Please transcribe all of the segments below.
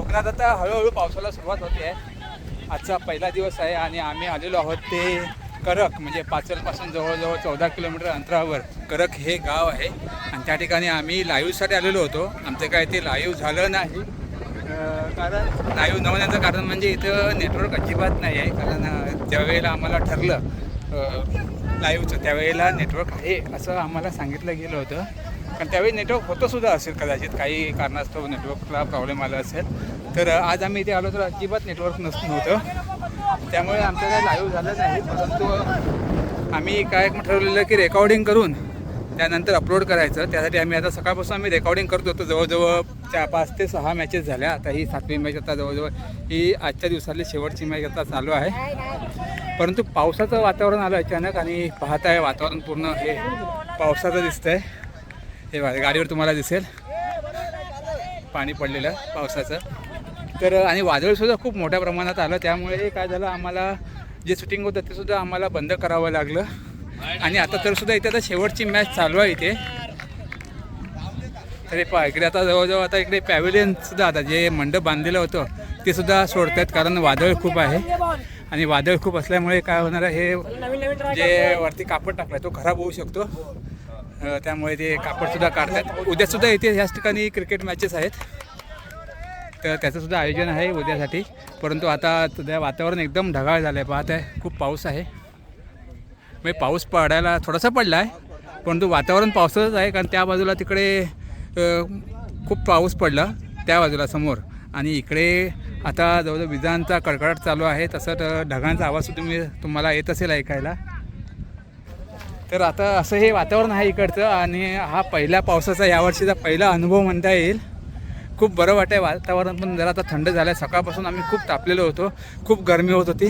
कोकणात आता हळूहळू पावसाला सुरुवात होते आहे. आजचा पहिला दिवस आहे आणि आम्ही आलेलो आहोत ते करक म्हणजे पाचलपासून जवळजवळ 14 किलोमीटर अंतरावर करक हे गाव आहे. आणि त्या ठिकाणी आम्ही लाईव्हसाठी आलेलो होतो. आमचं काय ते लाईव्ह झालं नाही, कारण लाईव्ह न होण्याचं कारण म्हणजे इथं नेटवर्क अजिबात नाही आहे. कारण ज्यावेळेला आम्हाला ठरलं लाईव्हचं त्यावेळेला नेटवर्क आहे असं आम्हाला सांगितलं गेलं होतं. कारण त्यावेळी नेटवर्क होतंसुद्धा असेल, कदाचित काही कारणास्तव नेटवर्कला प्रॉब्लेम आला असेल. तर आज आम्ही इथे आलो तर अजिबात नेटवर्क नव्हतं, त्यामुळे आमचं काही लाईव्ह झालं नाही. परंतु आम्ही काय ठरवलेलं की रेकॉर्डिंग करून त्यानंतर अपलोड करायचं. त्यासाठी आम्ही आता सकाळपासून आम्ही रेकॉर्डिंग करत होतो. जवळजवळ 5 ते 6 मॅचेस झाल्या. आता ही 7वी मॅच आता जवळजवळ ही आजच्या दिवसातली शेवटची मॅच आता चालू आहे. परंतु पावसाचं वातावरण आलं अचानक आणि पाहत आहे वातावरण पूर्ण हे पावसाचं दिसतं आहे. हे गाडीवर तुम्हाला दिसेल पाणी पडलेलं पावसाचं. तर आणि वादळसुद्धा खूप मोठ्या प्रमाणात आलं, त्यामुळे काय झालं आम्हाला जे शूटिंग होतं ते सुद्धा आम्हाला बंद करावं लागलं. आणि आता तरसुद्धा इथे आता शेवटची मॅच चालू आहे इथे. तर इकडे आता जवळजवळ आता इकडे पॅव्हिलियनसुद्धा आता जे मंडप बांधलेलं होतं ते सुद्धा सोडतात, कारण वादळ खूप आहे. आणि वादळ खूप असल्यामुळे काय होणार आहे, हे जे वरती कापड टाकलं आहे तो खराब होऊ शकतो. त्यामुळे ते कापडसुद्धा काढतात. उद्यासुद्धा इथे ह्याच ठिकाणी क्रिकेट मॅचेस आहेत, तर त्याचंसुद्धा आयोजन आहे उद्यासाठी. परंतु आता सध्या वातावरण एकदम ढगाळ झालं आहे. पाहत आहे खूप पाऊस आहे. म्हणजे पाऊस पडायला थोडासा पडला आहे, परंतु वातावरण पावसाचंच आहे. कारण त्या बाजूला तिकडे खूप पाऊस पडला त्या बाजूला समोर, आणि इकडे आता जवळजवळ विजांचा कडकडाट चालू आहे. तसं ढगांचा आवाजसुद्धा तुम्हाला येत असेल ऐकायला. तर आता असं हे वातावरण आहे इकडचं. आणि हा पहिल्या पावसाचा यावर्षीचा पहिला अनुभव म्हणता येईल. खूप बरं वाटतं आहे. वातावरण पण जरा आता थंड झालं आहे. सकाळपासून आम्ही खूप तापलेलो होतो, खूप गरमी होत होती.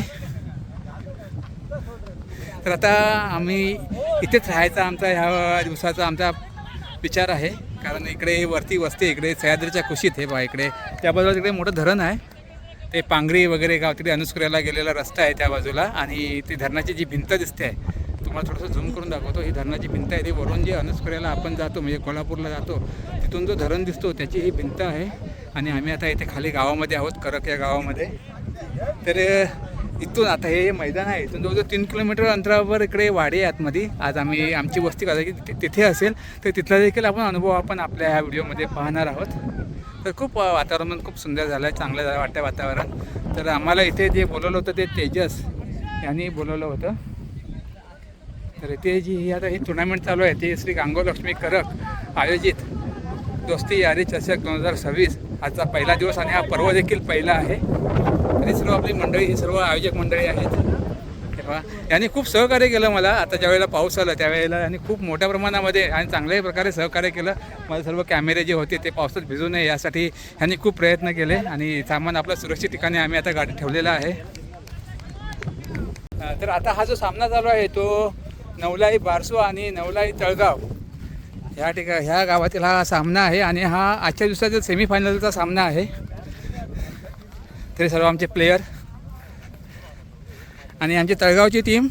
तर आता आम्ही इथेच राहायचा आमचा ह्या दिवसाचा आमचा विचार आहे. कारण इकडे वरती वस्ती इकडे सह्याद्रीच्या कुशीत हे बघा इकडे त्या बाजूला तिकडे मोठं धरण आहे. ते पांगरी वगैरे गाव तिकडे अनुस्कुऱ्याला गेलेला रस्ता आहे त्या बाजूला. आणि ती धरणाची जी भिंत दिसते आहे, तुम्हाला थोडंसं झूम करून दाखवतो. ही धरणाची भिंत आहे. ती वरून जे अनुस्कुऱ्याला आपण जातो म्हणजे कोल्हापूरला जातो तिथून जो धरण दिसतो त्याची ही भिंत आहे. आणि आम्ही आता इथे खाली गावामध्ये आहोत, करक या गावामध्ये. तर इथून आता हे मैदान आहे, इथून जवळजवळ 3 किलोमीटर अंतरावर इकडे वाडी आहे आतमध्ये. आज आम्ही आमची वस्ती कदाचित तिथे असेल, तर तिथला देखील अनुभव आपण आपल्या ह्या व्हिडिओमध्ये पाहणार आहोत. तर खूप वातावरण खूप सुंदर झालं आहे, चांगलं झालं वाटतं वातावरण. तर आम्हाला इथे जे बोलवलं होतं ते तेजस यांनी बोलवलं होतं. तर इथे जी आता ही टुर्नामेंट चालू आहे ती श्री गांगोलक्ष्मी करक आयोजित दोस्ती यारी चषक 2026 आजचा पहिला दिवस आणि हा पर्व देखील पहिला आहे. आणि सर्व आपली मंडळी ही सर्व आयोजक मंडळी आहेत. तेव्हा यांनी खूप सहकार्य केलं मला. आता ज्यावेळेला पाऊस आला त्यावेळेला यांनी खूप मोठ्या प्रमाणामध्ये आणि चांगल्याही प्रकारे सहकार्य केलं. माझे सर्व कॅमेरे जे होते ते पावसात भिजू नये यासाठी यांनी खूप प्रयत्न केले. आणि सामान आपलं सुरक्षित ठिकाणी आम्ही आता गाडी ठेवलेला आहे. तर आता हा जो सामना चालू आहे तो नवलाई बारसू आणि नवलाई तळगाव ह्या गावातील हा सामना आहे. आणि हा आजच्या दिवसातील सेमीफायनलचा सामना आहे. तरी सर्व आमचे प्लेयर आणि आमची तळगावची टीम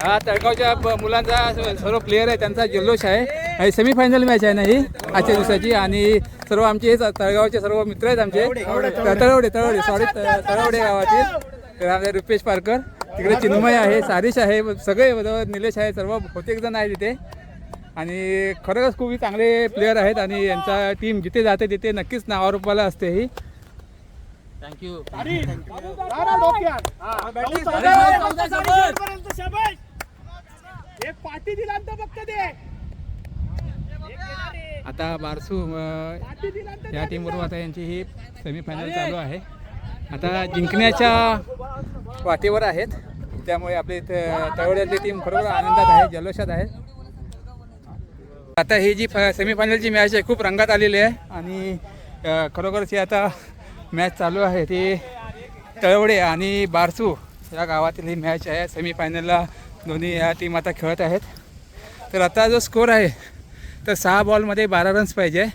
हा तळगावच्या मुलांचा सर्व प्लेयर आहे त्यांचा जल्लोष आहे. सेमीफायनल मॅच आहे ना ही आजच्या दिवसाची. आणि सर्व आमचे हे तळगावचे सर्व मित्र आहेत आमचे तळवडे गावातील. तर आपले रुपेश पारकर तिकडे चिन्मय आहे, सारिश आहे, सगळे निलेश आहे, सर्व बहुतेक जण आहे तिथे. आणि खरंच खूप चांगले प्लेयर आहेत. आणि यांचा टीम जिथे जाते तिथे नक्कीच नावारूपाला असते ही. थँक्यू. आता बारसू या टीमबरोबर आता यांची ही सेमीफायनल चालू आहे. आता जिंकण्याच्या वाटेवर आहेत, त्यामुळे आपले तळवड्यातली टीम खरोखर आनंदात आहे, जल्लोषात आहे. आता ही जी सेमीफायनलची मॅच आहे खूप रंगात आलेली आहे. आणि खरोखरच ही आता मॅच चालू आहे ती तळवडे आणि बारसू या गावातील ही मॅच आहे. सेमीफायनलला दोन्ही या टीम आता खेळत आहेत. तर आता जो स्कोर आहे तर 6 बॉलमध्ये 12 रन्स पाहिजे.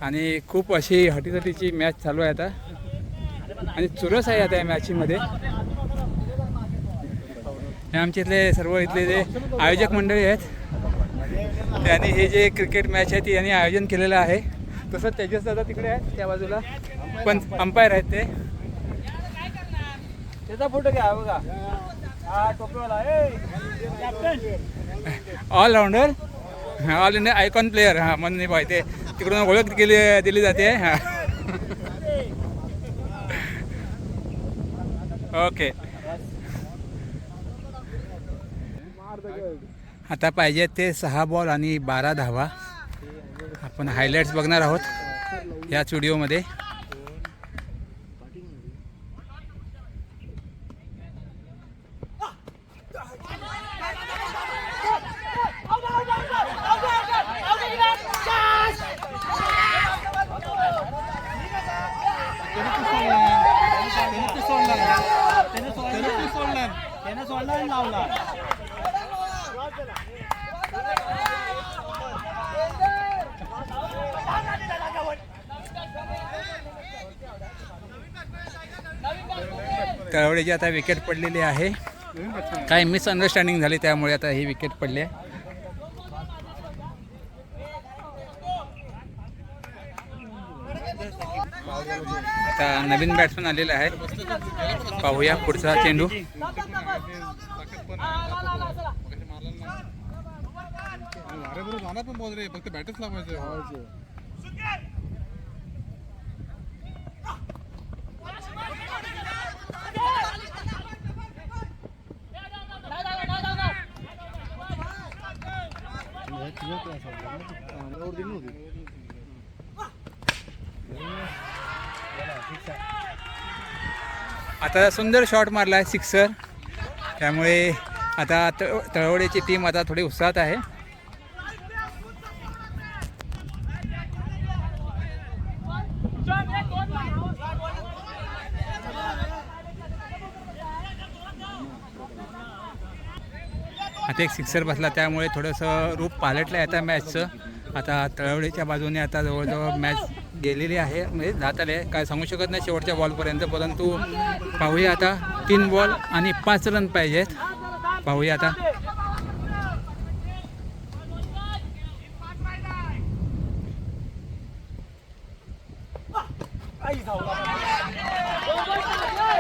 आणि खूप अशी हटीतटीची मॅच चालू आहे आता. आणि चुरस आहे आता या मॅचमध्ये. हे आमच्या इथले सर्व इथले जे आयोजक मंडळी आहेत त्यांनी हे जे क्रिकेट मॅच आहे ती यांनी आयोजन केलेलं आहे. तसं तेजस दादा तिकडे आहेत त्या बाजूला पण अंपायर आहेत ते. त्याचा फोटो घ्या बघा. हा टोपीवाला allrounder all India icon player. हां म्हणून नाही पाहिजे तिकडून ओळख दिली जाते. हां ओके. आता पाहिजे ते 6 बॉल आणि 12 धावा. आपण हायलाईट्स बघणार आहोत या व्हिडिओमध्ये. त्याने सोडला आणि लावला. तळवडेची आता विकेट पडलेली आहे. काही मिसअंडरस्टँडिंग झाली त्यामुळे आता ही विकेट पडली आहे. आता नवीन बॅट्समन आलेला आहे. पाहूया पुढचा चेंडू. फक्त बॅटच लावायचं. आता सुंदर शॉट मारला आहे सिक्सर. त्यामुळे आता तळवडेची टीम आता थोडी उत्साहात आहे. आता एक सिक्सर बसला त्यामुळे थोडंसं रूप पालटलं आहे आता मॅचचं. आता तळवडेच्या बाजूने आता जवळजवळ मॅच गेलेली आहे. म्हणजे जात आले काय सांगू शकत नाही शेवटच्या बॉलपर्यंत. परंतु पाहूया आता 3 बॉल आणि 5 रन पाहिजेत. पाहूया आता.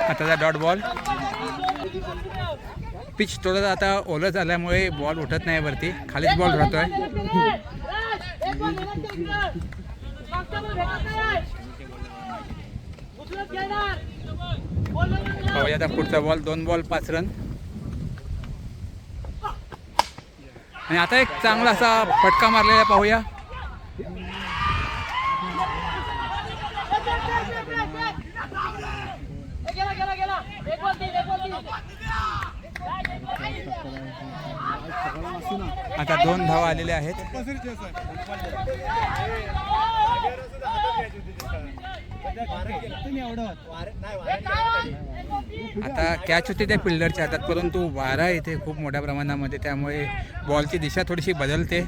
आता डॉट बॉल. पिच थोडं आता ओलं झाल्यामुळे बॉल उठत नाही वरती, खालीच बॉल राहतोय. पाहूया आता पुढचा बॉल. 2 ball 5 run. आणि आता एक चांगला असा फटका मारलेला पाहूया. आता 2 धावा आलेल्या आहेत. आता कॅच होते त्या फिल्डरच्या हातात, परंतु वारा इथे खूप मोठ्या प्रमाणामध्ये, त्यामुळे बॉलची दिशा थोडीशी बदलते.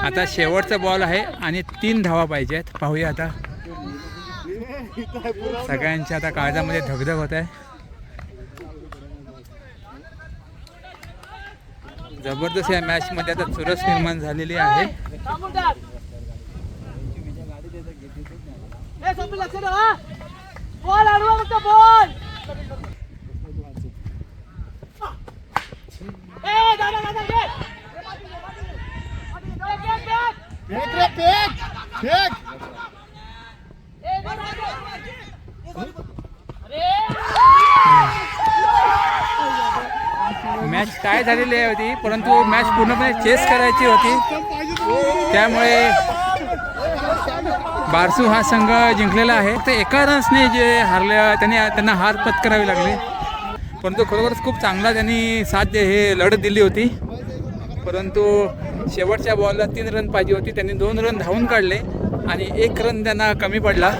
आता शेवटचा बॉल आहे आणि 3 धावा पाहिजेत. पाहूया आता. सगळ्यांच्या आता काळजामध्ये धगधग होत आहे. जबरदस्त या मॅच मध्ये आता चुरस निर्माण झालेली आहे. मॅच काय झालेली होती, परंतु मॅच पूर्णपणे चेस करायची होती. त्यामुळे बारसू हा संघ जिंकलेला आहे. फक्त एका रन्सने जे हारले त्यांना हार पत्करावी लागली. परंतु खरोखरच खूप चांगला त्यांनी लढत दिली होती. परंतु शेवटच्या बॉलला 3 रन पाहिजे होती. त्यांनी 2 रन धावून काढले आणि 1 रन त्यांना कमी पडला.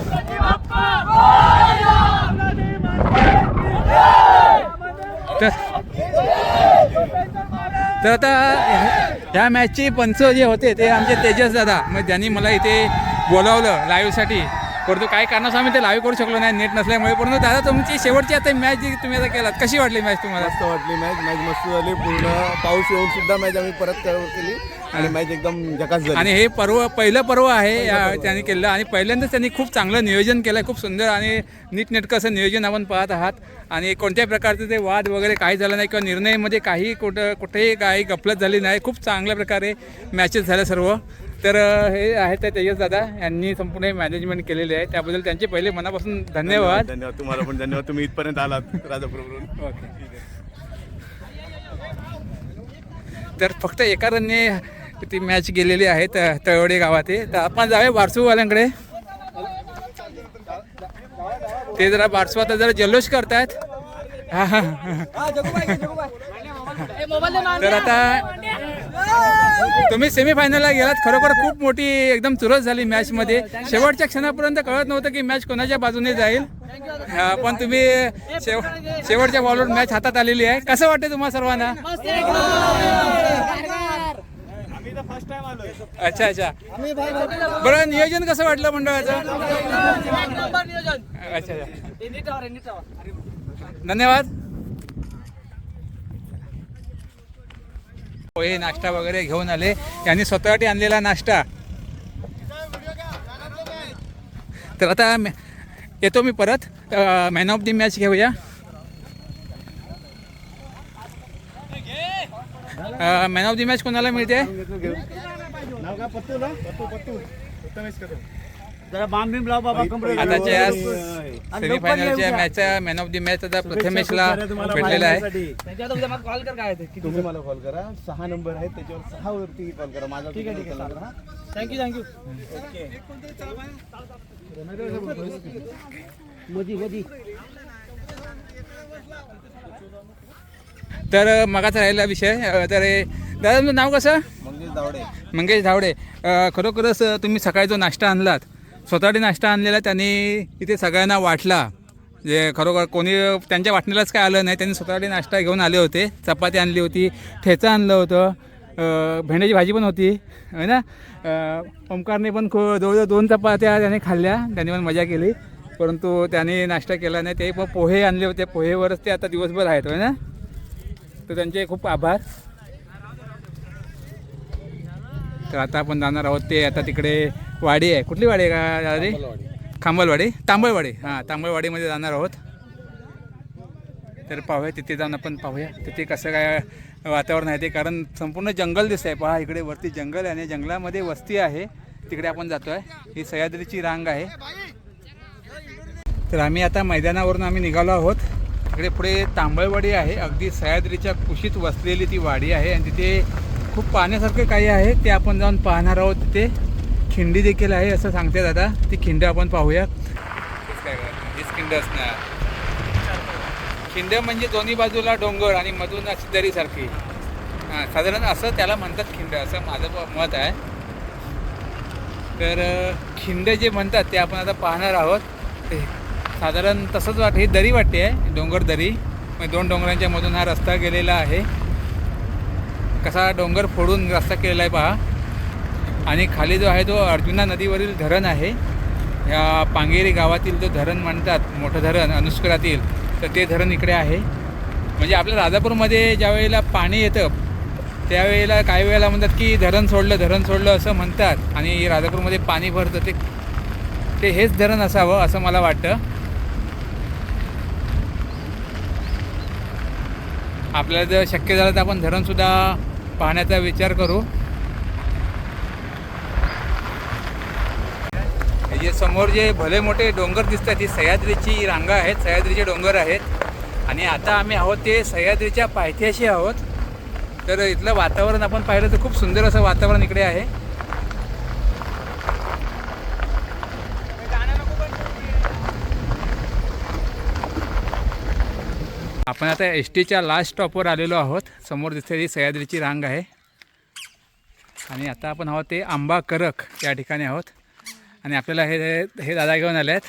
तर आता ह्या मॅचचे पंच जे होते ते आमचे तेजस दादा, मग ज्यांनी मला इथे बोलावलं लाईव्हसाठी, परंतु काही कारणास्तव आम्ही ते लाईव्ह करू शकलो नाही नेट नसल्यामुळे. परंतु दादा तुमची शेवटची आता मॅच जी तुम्ही आता केलात, कशी वाटली मॅच तुम्हाला? मस्त वाटली मॅच मस्त झाली. पूर्ण पाऊस येऊन सुद्धा मॅच आम्ही परत केली आणि मॅच एकदम झकास झाली. आणि हे पहिलं पर्व आहे त्यांनी केलं आणि पहिल्यांदाच त्यांनी खूप चांगलं नियोजन केलं आहे, खूप सुंदर आणि नीटनेटकं असं नियोजन आपण पाहत आहात. आणि कोणत्याही प्रकारचे ते वाद वगैरे काही झालं नाही किंवा निर्णयामध्ये काही कुठेही काही गफलत झाली नाही. खूप चांगल्या प्रकारे मॅचेस झाल्या सर्व. तर हे आहेत ते तेजस दादा यांनी संपूर्ण मॅनेजमेंट केलेले आहे, त्याबद्दल त्यांचे पहिले मनापासून धन्यवाद. धन्यवाद तुम्हाला पण धन्यवाद. तुम्ही इथपर्यंत आलात राजापूरवरून. ओके. तर फक्त एका रनने ती मॅच गेलेली आहे तळवडे गावात. तर आपण जाऊया बारसूवाल्यांकडे. ते जरा बारसू आता जरा जल्लोष करतायत. तर आता तुम्ही सेमीफायनलला गेलात, खरोखर खूप मोठी एकदम चुरस झाली मॅचमध्ये. शेवटच्या क्षणापर्यंत कळत नव्हतं की मॅच कोणाच्या बाजूने जाईल, पण तुम्ही शेवटच्या बॉलवर मॅच हातात आलेली आहे. कसं वाटतं तुम्हाला सर्वांना? अच्छा अच्छा. बरं, नियोजन कसं वाटलं मंडळाचं? अच्छा अच्छा, धन्यवाद. पोहे नाश्ता वगैरे घेऊन आले, यांनी स्वतःसाठी आणलेला नाश्ता. तर आता येतो मी परत. मॅन ऑफ दी मॅच घेऊया. मॅन ऑफ दी मॅच कोणाला मिळते? आताच्या सेमीफायनलच्या मॅचचा मॅन ऑफ दी मॅच आता प्रथमेशला भेटलेला आहे. तुम्ही मला कॉल करा. 6 नंबर आहे त्याच्यावर 6 वरती कॉल करा माझा. ठीक आहे थँक्यू. तर मगाचा राहिलेला विषय. तर दादा तुमचं नाव कसं? मंगेश धावडे. खरोखरच तुम्ही सकाळी जो नाश्ता आणलात, स्वतःसाठी नाश्ता आणलेला, त्यांनी इथे सगळ्यांना वाटला. जे खरोखर कोणी त्यांच्या वाटणीलाच काय आलं नाही, त्यांनी स्वतःसाठी नाश्ता घेऊन आले होते. चपाती आणली होती, ठेचा आणलं होतं, भेंड्याची भाजी पण होती है ना. ओमकारने पण जवळजवळ 2 चपात्या त्याने खाल्ल्या, त्यांनी पण मजा केली. परंतु त्याने नाश्ता केला नाही. ते पण पोहे आणले होते, पोहेवरच ते आता दिवसभर आहेत है ना. तर त्यांचे खूप आभार. तर आता आपण जाणार आहोत ते आता तिकडे वाडी आहे. कुठली वाडी आहे का अरे? खांबलवाडी, तांबळवाडी. हां, तांबळवाडीमध्ये जाणार आहोत. तर पाहूया तिथे जाऊन आपण पाहूया तिथे कसं काय वातावरण आहे ते. कारण संपूर्ण जंगल दिसत आहे. पहा इकडे वरती जंगल आहे आणि जंगलामध्ये वस्ती आहे. तिकडे आपण जातो आहे. ही सह्याद्रीची रांग आहे. तर आम्ही आता मैदानावरून आम्ही निघालो आहोत. तिकडे पुढे तांबळवाडी आहे. अगदी सह्याद्रीच्या कुशीत वसलेली ती वाडी आहे आणि तिथे खूप पाहण्यासारखं काही आहे, ते आपण जाऊन पाहणार आहोत. तिथे खिंडी देखील आहे असं सांगते दादा. ती खिंड आपण पाहूया. हीच खिंड असणार. खिंड म्हणजे दोन्ही बाजूला डोंगर आणि मधून अशी दरीसारखी. हां, साधारण असं त्याला म्हणतात खिंड, असं माझं मत आहे. तर खिंड जे म्हणतात ते आपण आता पाहणार आहोत. ते साधारण तसंच ही दरी वाटते आहे, डोंगर दरी. मग 2 डोंगरांच्या मधून हा रस्ता गेलेला आहे. कसा डोंगर फोडून रस्ता केलेला आहे पहा. आणि खाली जो आहे तो अर्जुना नदीवरील धरण आहे. ह्या पांगेरी गावातील जो धरण म्हणतात, मोठं धरण अनुस्करातील, तर ते धरण इकडे आहे. म्हणजे आपल्या राजापूरमध्ये ज्या वेळेला पाणी येतं त्यावेळेला काही वेळेला म्हणतात की धरण सोडलं असं म्हणतात. आणि राजापूरमध्ये पाणी भरतं ते हेच धरण असावं असं मला वाटतं. आपल्याला जर शक्य झालं तर आपण धरणसुद्धा पाहण्याचा विचार करू. हे समोर जे भले मोठे डोंगर दिसतात ही सह्याद्रीची रांगा आहेत, सह्याद्रीचे डोंगर आहेत. आणि आता आम्ही आहोत ते सह्याद्रीच्या पायथ्याशी आहोत. तर इथलं वातावरण आपण पाहिलं तर खूप सुंदर असं वातावरण इकडे आहे. आपण आता एस टीच्या लास्ट स्टॉपवर आलेलो आहोत. समोर दिसते ही सह्याद्रीची रांग आहे. आणि आता आपण आहोत ते आंबा करक या ठिकाणी आहोत. आणि आपल्याला हे दादा घेऊन आले आहेत,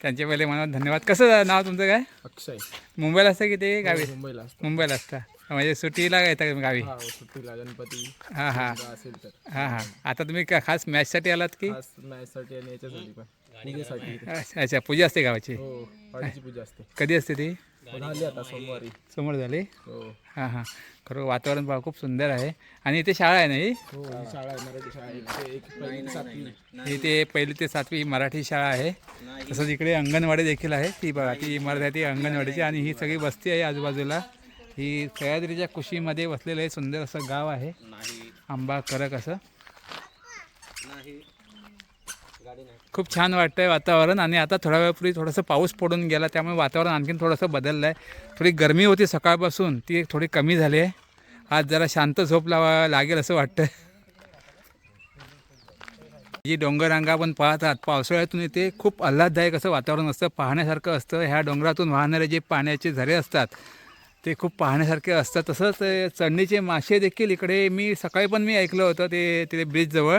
त्यांचे पहिले मला धन्यवाद. कसं नाव तुमचं काय? अक्षय. मुंबईला असतं की ते गावी? मुंबईला. मुंबईला असतं. म्हणजे सुट्टीला येता का गावी? सुट्टीला गणपती हां हां असेल तर हां हां. आता तुम्ही खास मॅचसाठी आलात की? खास मॅचसाठी आणि याच्यासाठी पण पूजेसाठी. अच्छा, पूजा असते गावाची. हो पाडीची पूजा असते. कधी असते ती? झाली आता सोमवारी. समोर झाली. हो हां हां. खरं वातावरण पहा खूप सुंदर आहे. आणि इथे शाळा आहे ना ही? हो ही शाळा आहे मराठी शाळा एक पहिली ते सातवी. इथे 1ली ते 7वी ही मराठी शाळा आहे. तसंच इकडे अंगणवाडी देखील आहे. ती बघा ती इमारत आहे ती अंगणवाडीची. आणि ही सगळी वस्ती आहे आजूबाजूला. ही सह्याद्रीच्या कुशीमध्ये वसलेलं हे सुंदर असं गाव आहे. आंबा करक असं. खूप छान वाटतंय वातावरण. आणि आता थोड्या वेळापूर्वी थोडंसं पाऊस पडून गेला त्यामुळे वातावरण आणखीन थोडंसं बदललं आहे. थोडी गरमी होती सकाळपासून ती थोडी कमी झाली आहे. आज जरा शांत झोप लावा लागेल असं वाटतं. जी डोंगररांगा आपण पाहतात पावसाळ्यातून इथे खूप आल्हाददायक असं वातावरण असतं, पाहण्यासारखं असतं. ह्या डोंगरातून वाहणारे जे पाण्याचे झरे असतात ते खूप पाहण्यासारखे असतात. तसंच चढणीचे मासे देखील इकडे मी सकाळी पण मी ऐकलं होतं ते तिथे ब्रिजजवळ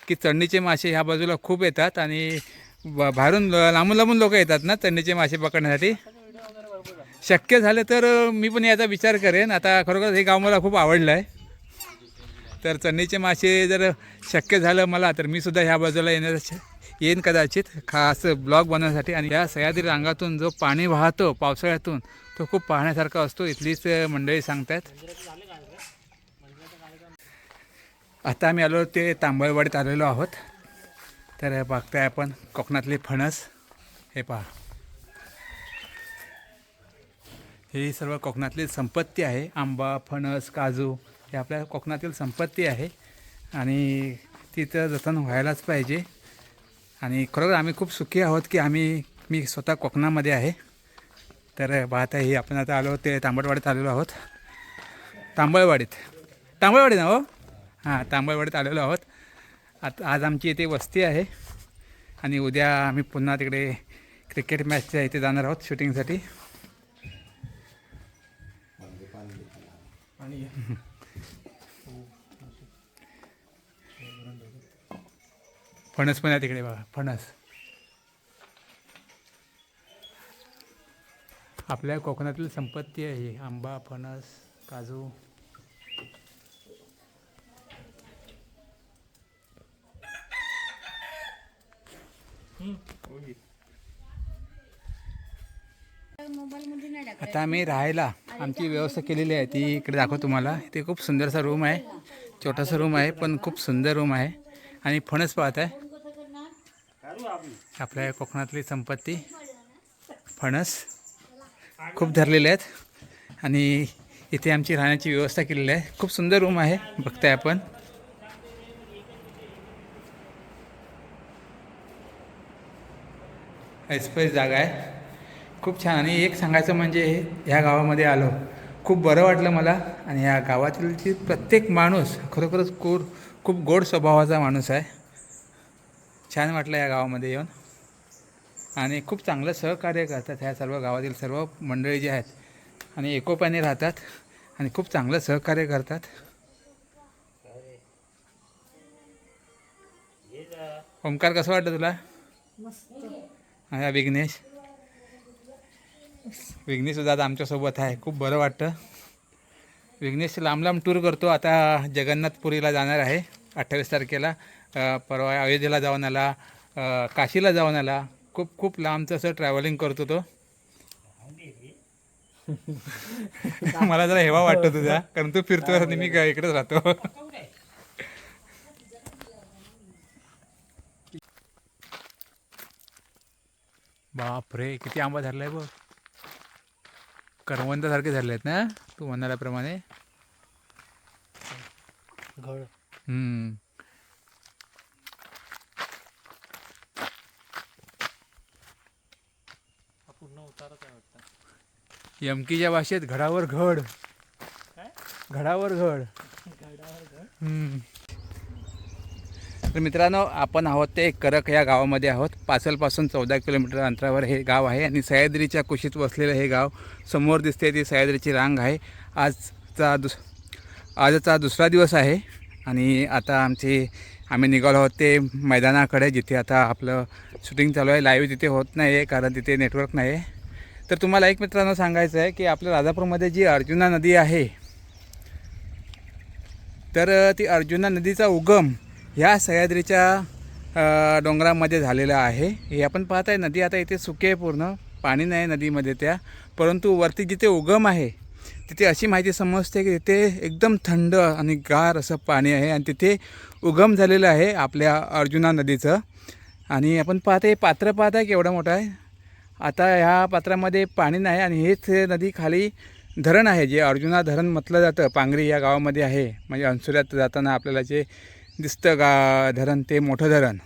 की चढणीचे मासे ह्या बाजूला खूप येतात. आणि बाहेरून लांबून लांबून लोक येतात ना चढणीचे मासे पकडण्यासाठी. शक्य झालं तर मी पण याचा विचार करेन. आता खरोखर हे गाव मला खूप आवडलं आहे. तर चढणीचे मासे जर शक्य झालं मला तर मी सुद्धा ह्या बाजूला येईन कदाचित खास ब्लॉग बनवण्यासाठी. आणि या सह्याद्री रांगातून जो पाणी वाहतो पावसाळ्यातून तो खूप पाहण्यासारखा असतो इथलीच मंडळी सांगतात. आता आम्ही आलो ते तांबळवाडीत आलेलो आहोत. तर बघताय आपण कोकणातले फणस. हे पहा ही सर्व कोकणातली संपत्ती आहे. आंबा फणस काजू हे आपल्या कोकणातील संपत्ती आहे आणि तिथं जतन व्हायलाच पाहिजे. आणि खरोखर आम्ही खूप सुखी आहोत की मी स्वतः कोकणामध्ये आहे. तर पाहता ही आपण आता आलो ते तांबडवाडीत आलेलो आहोत. तांबळवाडी ना हो. हां तांबळवाडीत आलेलो आहोत. आज आमची इथे वस्ती आहे आणि उद्या आम्ही पुन्हा तिकडे क्रिकेट मॅचच्या इथे जाणार आहोत शूटिंगसाठी. फणस पण आहे तिकडे बघा फणस. आपल्या कोकणातील संपत्ती आहे ही आंबा फणस काजू. आता आम्ही राहायला आमची व्यवस्था केलेली आहे ती इकडे दाखवतो तुम्हाला. इथे खूप सुंदरसा रूम आहे. छोटासा रूम आहे पण खूप सुंदर रूम आहे. आणि फणस पाहत आहे आपल्या कोकणातली संपत्ती फणस खूप धरलेले आहेत. आणि इथे आमची राहण्याची व्यवस्था केलेली आहे. खूप सुंदर रूम आहे बघताय आपण. ऐसपैस जागा आहे खूप छान. आणि एक सांगायचं म्हणजे ह्या गावामध्ये आलो खूप बरं वाटलं मला. आणि ह्या गावातील जी प्रत्येक माणूस खरोखरच खूप गोड स्वभावाचा माणूस आहे. छान वाटलं या गावामध्ये येऊन. आणि खूप चांगलं सहकार्य करतात ह्या सर्व गावातील सर्व मंडळी जे आहेत. आणि एकोप्याने राहतात आणि खूप चांगलं सहकार्य करतात. ओमकार कसं वाटतं तुला? हा विघ्नेशसुद्धा आता आमच्यासोबत आहे. खूप बरं वाटतं. विघ्नेश लांब लांब टूर करतो. आता जगन्नाथपुरीला जाणार आहे 28 तारखेला. परवा अयोध्येला जाऊन आला, काशीला जाऊन आला. खूप लांबचं असं ट्रॅव्हलिंग करतो तो. मला जरा हेवा वाटतो तुझा कारण तू फिरतो आणि मी इकडेच राहतो. बापरे किती आंबा धरलाय बघ. करवंदासारखे धरले आहेत ना तू म्हणाल्याप्रमाणे. यमकीच्या भाषेत घडावर घड. घडावर घड. तर मित्रांनो आपण आहोत ते करक या गावामध्ये आहोत. पाचलपासून 14 किलोमीटर अंतरावर हे गाव आहे. आणि सह्याद्रीच्या कुशीत वसलेलं हे गाव. समोर दिसते ती सह्याद्रीची रांग आहे. आजचा दुसरा दिवस आहे. आणि आता आम्ही निघालो आहोत ते मैदानाकडे जिथे आता आपलं शूटिंग चालू आहे. लाईव्ह तिथे होत नाही आहे कारण तिथे नेटवर्क नाही आहे. तर तुम्हाला एक मित्रांनो सांगायचं आहे की आपल्या राजापूरमध्ये जी अर्जुना नदी आहे तर ती अर्जुना नदीचा उगम ह्या सह्याद्रीच्या डोंगरामध्ये झालेला आहे. हे आपण पाहत आहे नदी आता इथे सुकी आहे, पूर्ण पाणी नाही नदीमध्ये त्या, परंतु वरती जिथे उगम आहे तिथे अशी माहिती समजते की तिथे एकदम थंड आणि गार असं पाणी आहे आणि तिथे उगम झालेलं आहे आपल्या अर्जुना नदीचं. आणि आपण पाहते पात्र पाहत आहे केवढं मोठं आहे. आता ह्या पात्रामध्ये पाणी नाही आणि हेच नदी खाली धरण आहे, जे अर्जुना धरण म्हटलं जातं. पांगरी या गावामध्ये आहे, म्हणजे अंसुऱ्यात जाताना आपल्याला जे दिसतं धरण ते मोठं धरण.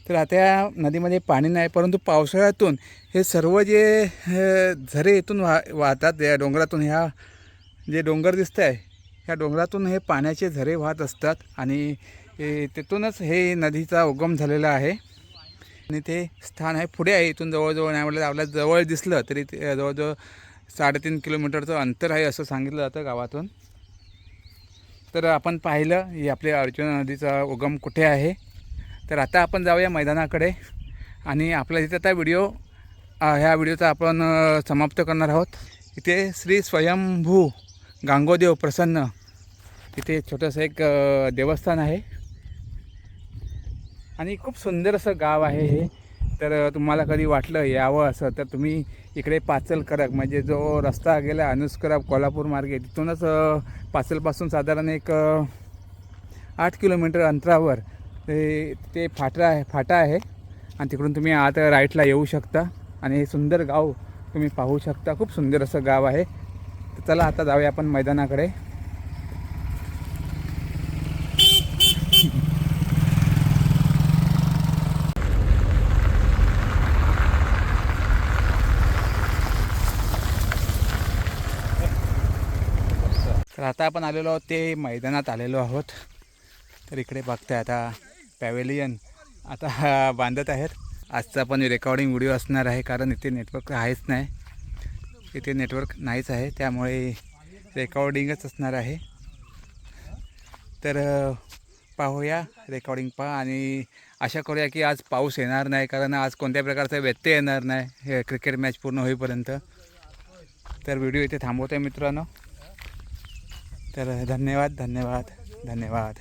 तर आता या नदीमध्ये पाणी नाही, परंतु पावसाळ्यातून हे सर्व जे झरे इथून वाहतात या डोंगरातून. ह्या जे डोंगर दिसत आहे ह्या डोंगरातून हे पाण्याचे झरे वाहत असतात आणि तिथूनच हे नदीचा उगम झालेला आहे. आणि ते स्थान आहे पुढे आहे, इथून जवळजवळ नाही म्हटलं आपल्याला जवळ दिसलं तरी ते जवळजवळ 3.5 किलोमीटरचं अंतर आहे असं सांगितलं जातं गावातून. तर आपण पाहिलं ही आपल्या अर्जुना नदीचा उगम कुठे आहे. तर आता आपण जाऊया मैदानाकडे आणि आपल्या इथे आता ह्या व्हिडिओचा आपण समाप्त करणार आहोत. इथे श्री स्वयंभू गांगोदेव प्रसन्न इथे छोटंसं एक देवस्थान आहे आणि खूप सुंदर असं गाव आहे हे. तर तुम्हाला कधी वाटलं यावं असं तर तुम्ही इकडे पाचलकरक म्हणजे जो रस्ता गेला अनुस्कराब कोल्हापूर मार्गे तिथूनच पाचलपासून साधारण एक 8 किलोमीटर अंतरावर ते फाटा आहे आणि तिकडून तुम्ही आत राईटला येऊ शकता आणि हे सुंदर गाव तुम्ही पाहू शकता. खूप सुंदर असं गाव आहे. तर चला आता जाऊया आपण मैदानाकडे. तर आता आपण आलेलो आहोत ते मैदानात आलेलो आहोत. तर इकडे बघताय आता पॅव्हेलियन आता बांधत आहेत. आजचा पण रेकॉर्डिंग व्हिडिओ असणार आहे कारण इथे नेटवर्क आहेच नाही, इथे नेटवर्क नाहीच आहे, त्यामुळे रेकॉर्डिंगच असणार आहे. तर पाहूया रेकॉर्डिंग पहा आणि आशा करूया की आज पाऊस येणार नाही, कारण आज कोणत्या प्रकारचा व्यत्यय येणार नाही हे क्रिकेट मॅच पूर्ण होईपर्यंत. तर व्हिडिओ इथे थांबवतो आहे मित्रांनो. तर धन्यवाद धन्यवाद धन्यवाद.